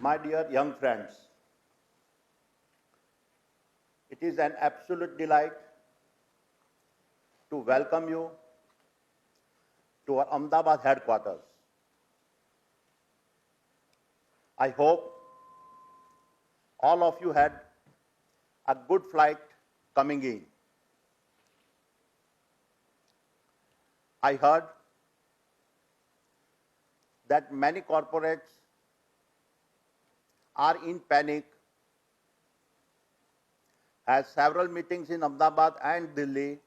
My dear young friends, it is an absolute delight to welcome you to our Ahmedabad headquarters. I hope all of you had a good flight coming in. I heard that many corporates are in panic as several meetings in Ahmedabad and Delhi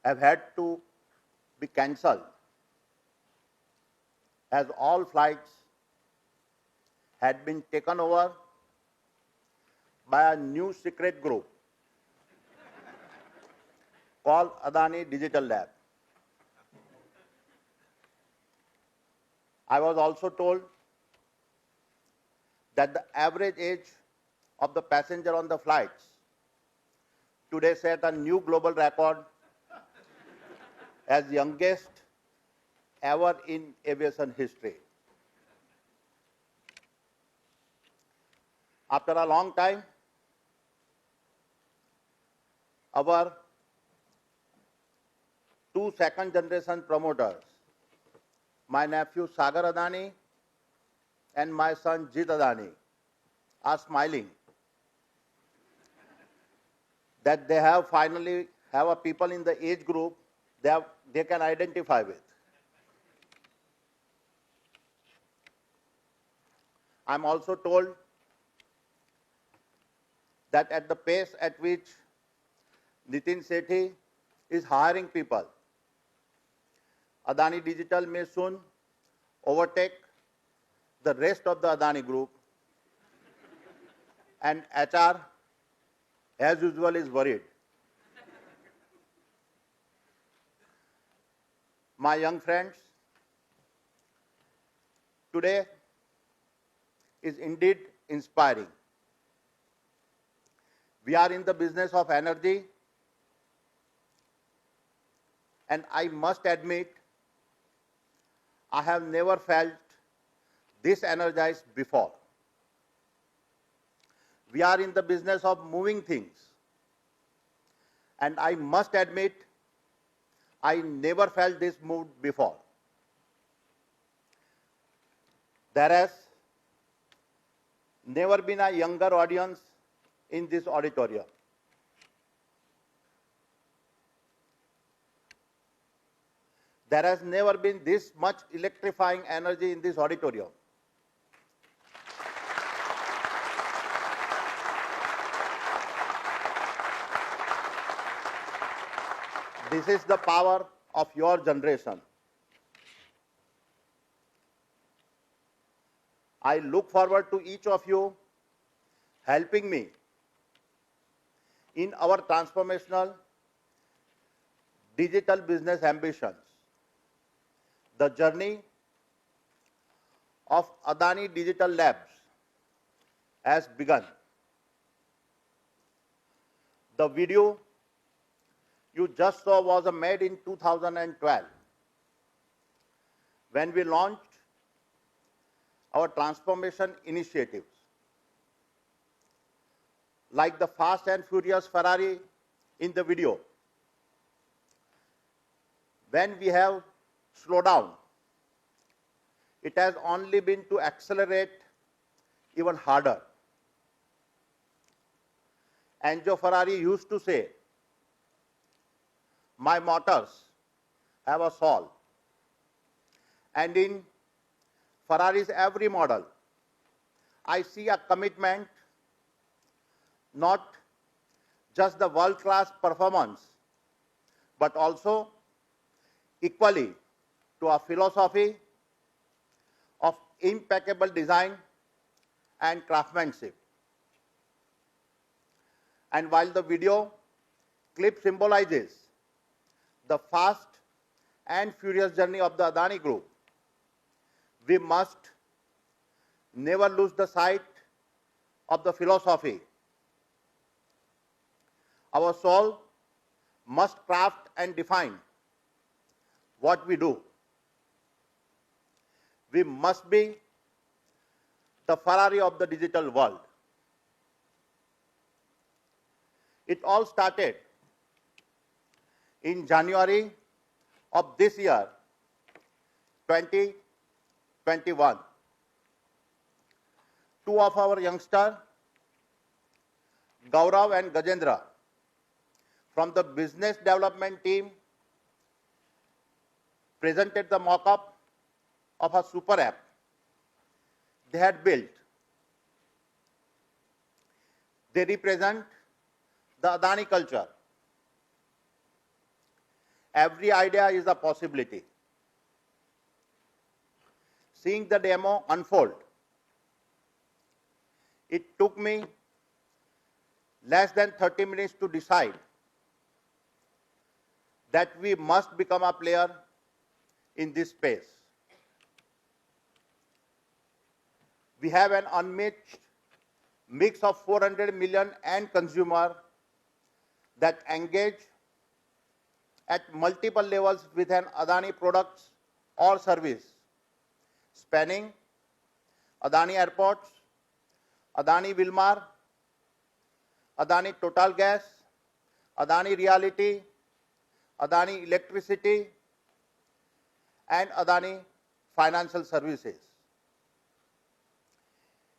have had to be cancelled as all flights had been taken over by a new secret group called Adani Digital Lab. I was also told that the average age of the passenger on the flights today set a new global record as youngest ever in aviation history. After a long time, our two second-generation promoters, my nephew Sagar Adani and my son Jit Adani, are smiling that they have finally have a people in the age group they can identify with. I'm also told that at the pace at which Nitin Sethi is hiring people, Adani Digital may soon overtake the rest of the Adani Group, and HR, as usual, is worried. My young friends, today is indeed inspiring. We are in the business of energy, and I must admit, I have never felt this energized before. We are in the business of moving things, and I must admit, I never felt this moved before. There has never been a younger audience in this auditorium. There has never been this much electrifying energy in this auditorium. This is the power of your generation. I look forward to each of you helping me in our transformational digital business ambitions. The journey of Adani Digital Labs has begun. The video you just saw was made in 2012 when we launched our transformation initiatives. Like the fast and furious Ferrari in the video, when we have slowed down, it has only been to accelerate even harder. Enzo Ferrari used to say, "My motors have a soul." And in Ferrari's every model, I see a commitment, not just the world-class performance, but also equally to a philosophy of impeccable design and craftsmanship. And while the video clip symbolizes the fast and furious journey of the Adani Group, we must never lose the sight of the philosophy. Our soul must craft and define what we do. We must be the Ferrari of the digital world. It all started in January of this year, 2021. Two of our youngsters, Gaurav and Gajendra, from the business development team, presented the mock-up of a super app they had built. They represent the Adani culture. Every idea is a possibility. Seeing the demo unfold, it took me less than 30 minutes to decide that we must become a player in this space. We have an unmatched mix of 400 million end consumer that engage at multiple levels with an Adani products or service, spanning Adani Airports, Adani Wilmar, Adani Total Gas, Adani Realty, Adani Electricity, and Adani Financial Services.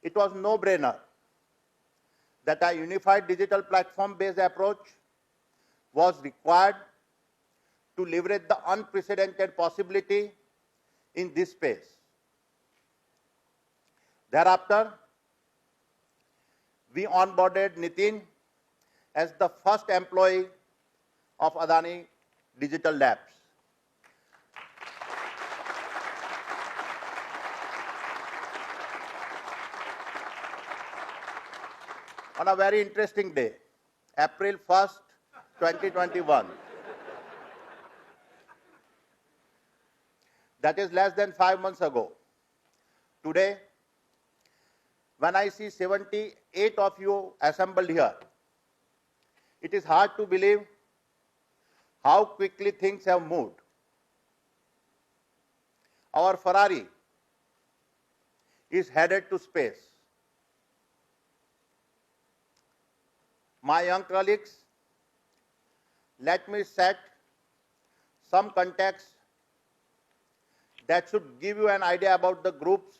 It was no-brainer that a unified digital platform-based approach was required to leverage the unprecedented possibility in this space. Thereafter, we onboarded Nitin as the first employee of Adani Digital Labs. On a very interesting day, April 1st, 2021. That is less than 5 months ago. Today, when I see 78 of you assembled here, it is hard to believe how quickly things have moved. Our Ferrari is headed to space. My young colleagues, let me set some context that should give you an idea about the group's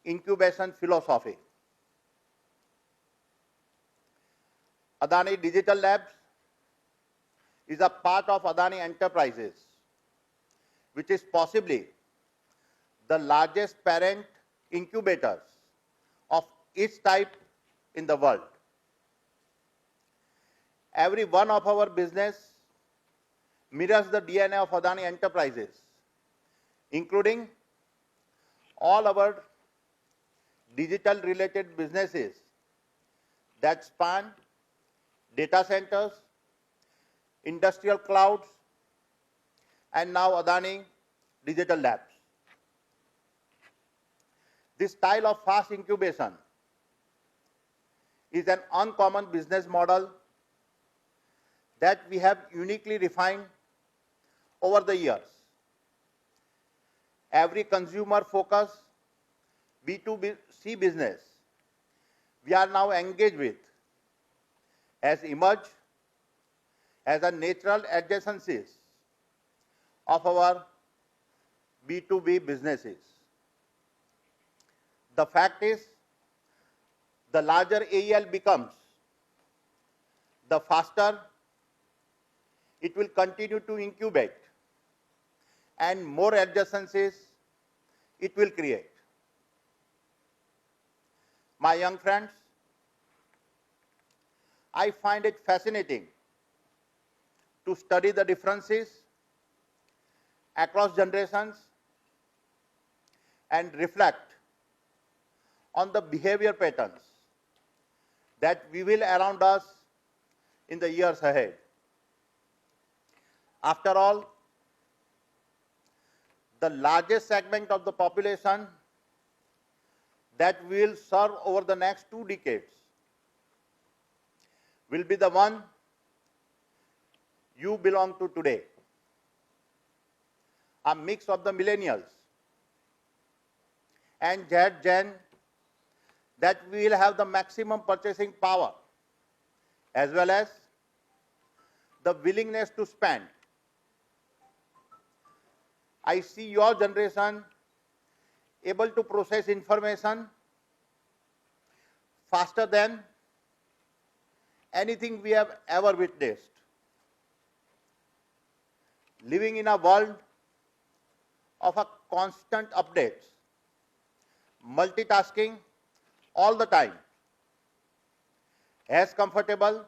incubation philosophy. Adani Digital Labs is a part of Adani Enterprises, which is possibly the largest parent incubators of its type in the world. Every one of our business mirrors the DNA of Adani Enterprises, including all our digital related businesses that span data centers, industrial clouds, and now Adani Digital Labs. This style of fast incubation is an uncommon business model that we have uniquely refined over the years. Every consumer-focused B2C business we are now engaged with has emerged as a natural adjacencies of our B2B businesses. The fact is, the larger AEL becomes, the faster it will continue to incubate and more adjacencies it will create. My young friends, I find it fascinating to study the differences across generations and reflect on the behavior patterns that we will around us in the years ahead. After all, the largest segment of the population that we will serve over the next 2 decades will be the one you belong to today. A mix of the millennials and Gen that we will have the maximum purchasing power as well as the willingness to spend. I see your generation able to process information faster than anything we have ever witnessed. Living in a world of a constant updates, multitasking all the time, as comfortable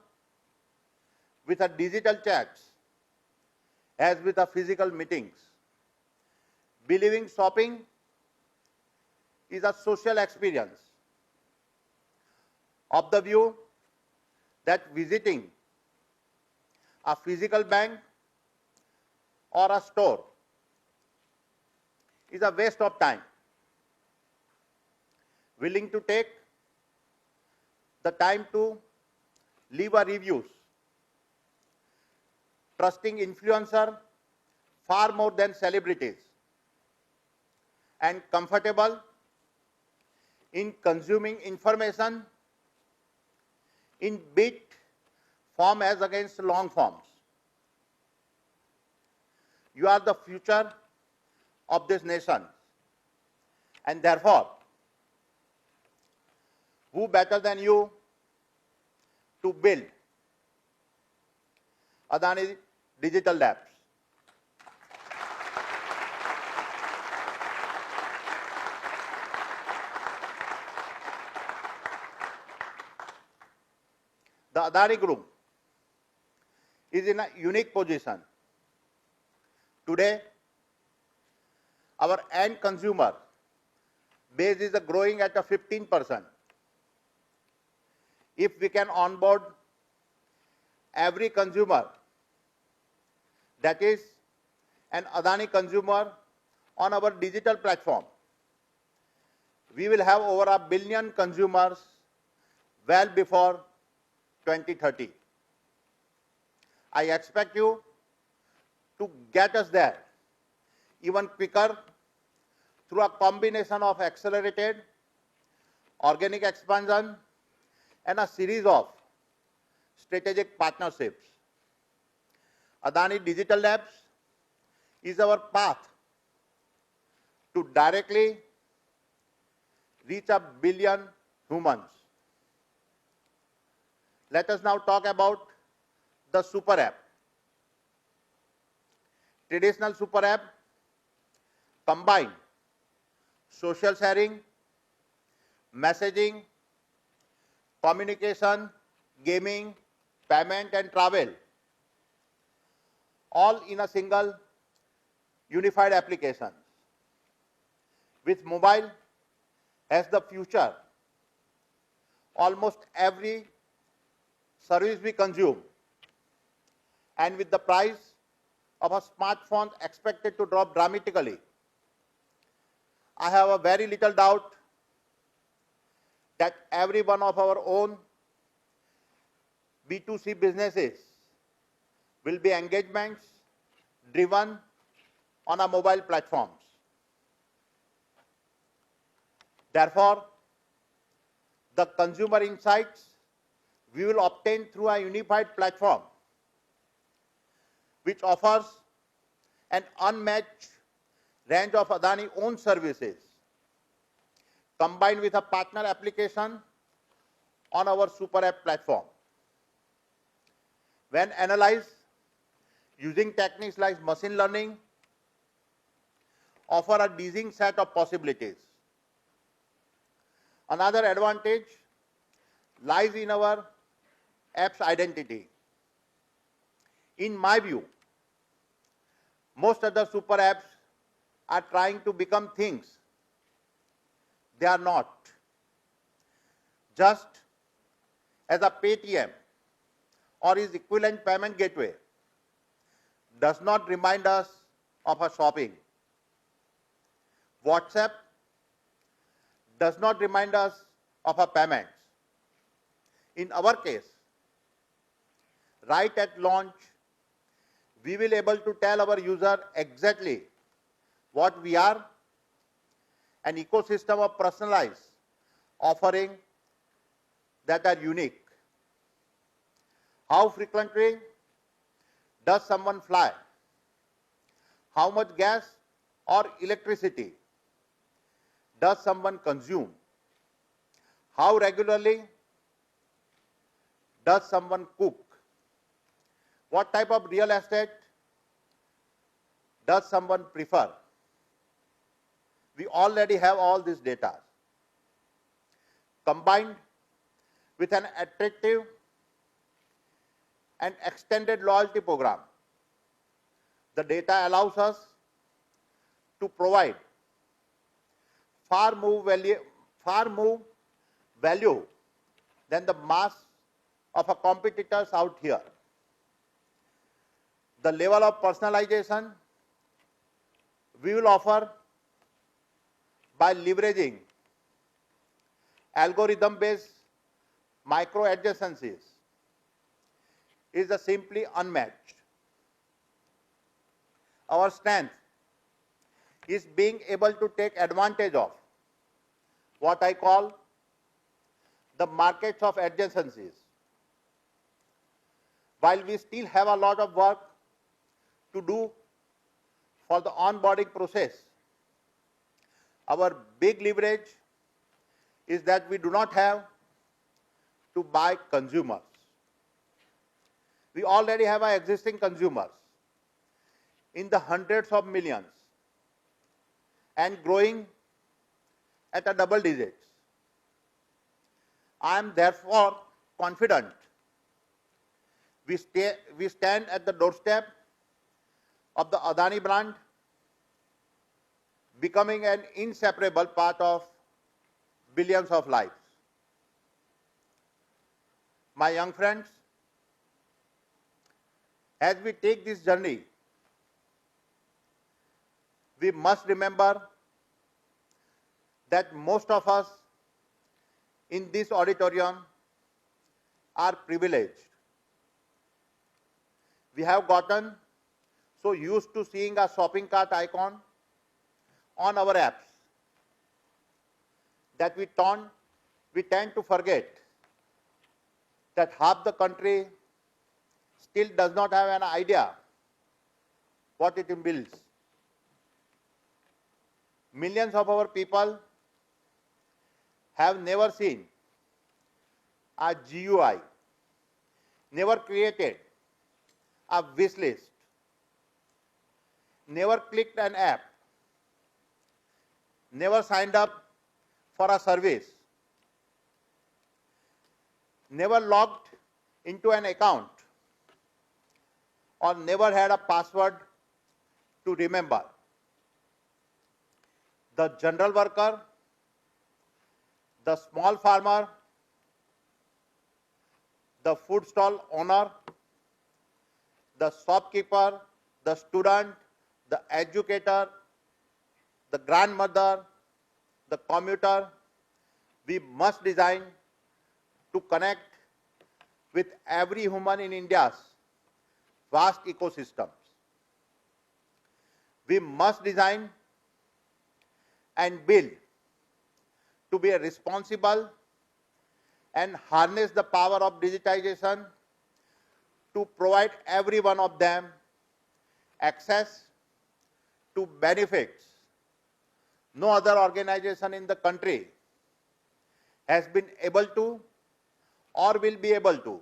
with a digital chats as with a physical meetings. Believing shopping is a social experience. Of the view that visiting a physical bank or a store is a waste of time. Willing to take the time to leave a reviews. Trusting influencer far more than celebrities. And comfortable in consuming information in bit form as against long forms. You are the future of this nation, and therefore, who better than you to build Adani Digital Labs? The Adani Group is in a unique position. Today, our end consumer base is growing at a 15%. If we can onboard every consumer that is an Adani consumer on our digital platform, we will have over 1 billion consumers well before 2030. I expect you to get us there even quicker through a combination of accelerated organic expansion and a series of strategic partnerships. Adani Digital Labs is our path to directly reach 1 billion humans. Let us now talk about the super app. Traditional super app combine social sharing, messaging, communication, gaming, payment and travel, all in a single unified application. With mobile as the future, almost every service we consume, and with the price of a smartphone expected to drop dramatically, I have a very little doubt that every one of our own B2C businesses will be engagements driven on our mobile platforms. Therefore, the consumer insights we will obtain through a unified platform which offers an unmatched range of Adani own services combined with a partner application on our super app platform. When analyzed using techniques like machine learning, offer a dizzying set of possibilities. Another advantage lies in our app's identity. In my view, most other super apps are trying to become things they are not. Just as a Paytm or its equivalent payment gateway does not remind us of a shopping. WhatsApp does not remind us of our payments. In our case, right at launch, we will be able to tell our user exactly what we are an ecosystem of personalized offering that are unique. How frequently does someone fly? How much gas or electricity does someone consume? How regularly does someone cook? What type of real estate does someone prefer? We already have all this data. Combined with an attractive and extended loyalty program, the data allows us to provide far more value than the mass of our competitors out here. The level of personalization we will offer by leveraging algorithm-based micro adjacencies is simply unmatched. Our strength is being able to take advantage of what I call the markets of adjacencies. While we still have a lot of work to do for the onboarding process, our big leverage is that we do not have to buy consumers. We already have our existing consumers in the hundreds of millions and growing at a double digits. I am therefore confident we stand at the doorstep of the Adani brand becoming an inseparable part of billions of lives. My young friends, as we take this journey, we must remember that most of us in this auditorium are privileged. We have gotten so used to seeing a shopping cart icon on our apps that we tend to forget that half the country still does not have an idea what it entails. Millions of our people have never seen a GUI, never created a wish list, never clicked an app, never signed up for a service, never logged into an account, or never had a password to remember. The general worker, the small farmer, the food stall owner, the shopkeeper, the student, the educator, the grandmother, the commuter, we must design to connect with every human in India's vast ecosystems. We must design and build to be responsible and harness the power of digitization to provide every one of them access to benefits no other organization in the country has been able to or will be able to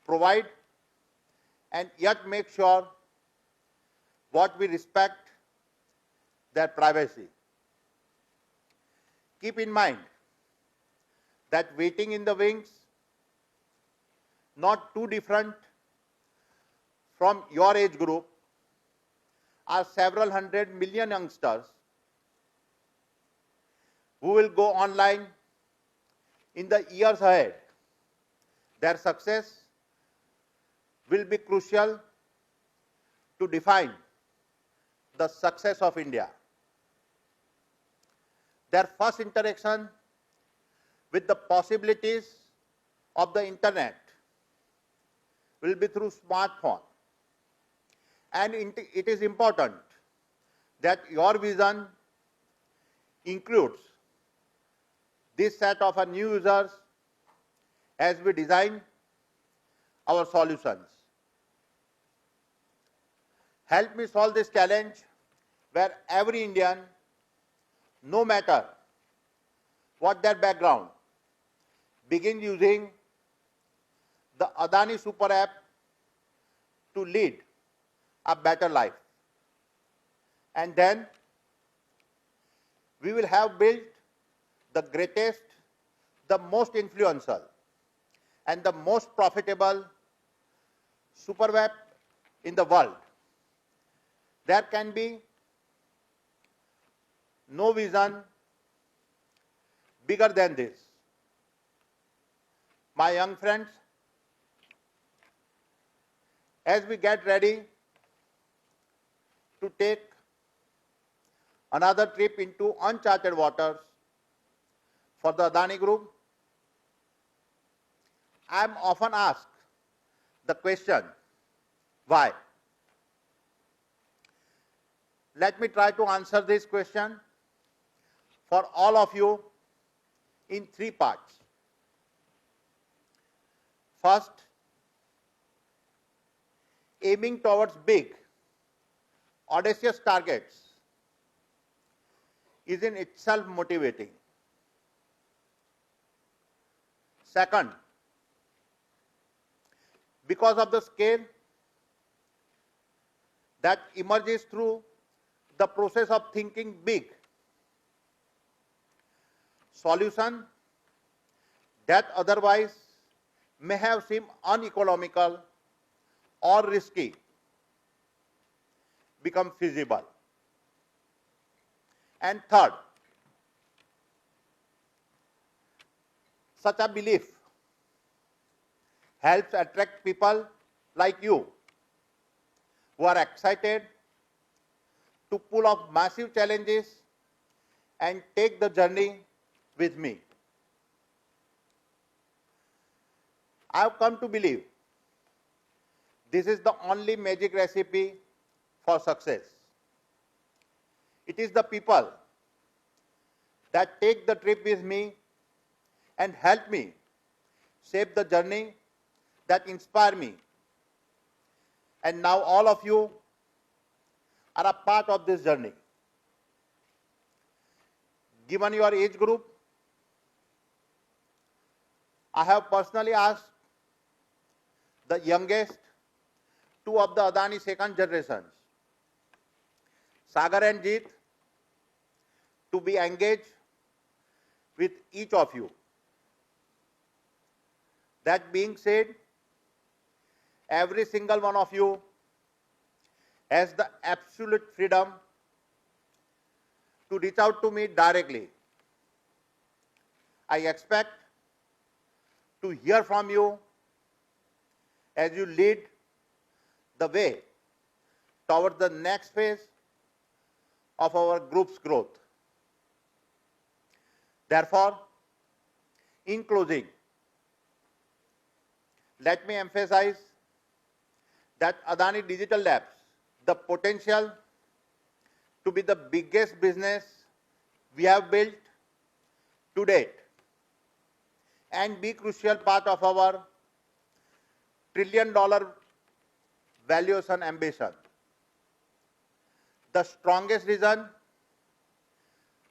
provide, and yet make sure what we respect their privacy. Keep in mind that waiting in the wings, not too different from your age group, are several 100 million youngsters who will go online in the years ahead. Their success will be crucial to define the success of India. Their first interaction with the possibilities of the internet will be through smartphone. And it is important that your vision includes this set of new users as we design our solutions. Help me solve this challenge where every Indian, no matter what their background, begin using the Adani Super App to lead a better life. And then we will have built the greatest, the most influential, and the most profitable super app in the world. There can be no vision bigger than this. My young friends, as we get ready to take another trip into uncharted waters for the Adani Group, I am often asked the question, why? Let me try to answer this question for all of you in three parts. First, aiming towards big, audacious targets is in itself motivating. Second, because of the scale that emerges through the process of thinking big, solutions that otherwise may have seemed uneconomical or risky become feasible. And third, such a belief helps attract people like you who are excited to pull off massive challenges and take the journey with me. I have come to believe this is the only magic recipe for success. It is the people that take the trip with me and help me shape the journey that inspire me. And now all of you are a part of this journey. Given your age group, I have personally asked the youngest two of the Adani second generations, Sagar and Jeet, to be engaged with each of you. That being said, every single one of you has the absolute freedom to reach out to me directly. I expect to hear from you as you lead the way towards the next phase of our group's growth. Therefore, in closing, let me emphasize that Adani Digital Labs, the potential to be the biggest business we have built to date and be crucial part of our trillion-dollar valuation ambition. The strongest reason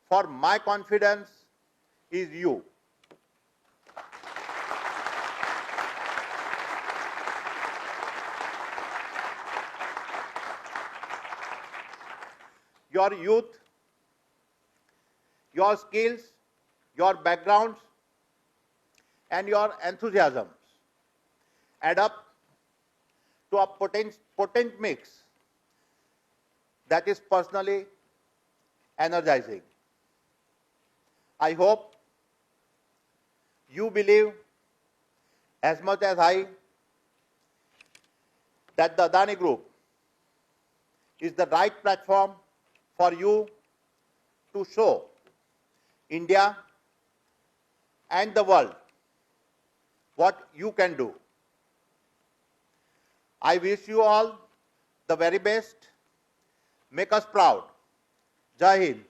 for my confidence is you. Your youth, your skills, your backgrounds, and your enthusiasms add up to a potent mix that is personally energizing. I hope you believe as much as I that the Adani Group is the right platform for you to show India and the world what you can do. I wish you all the very best. Make us proud. Jai Hind.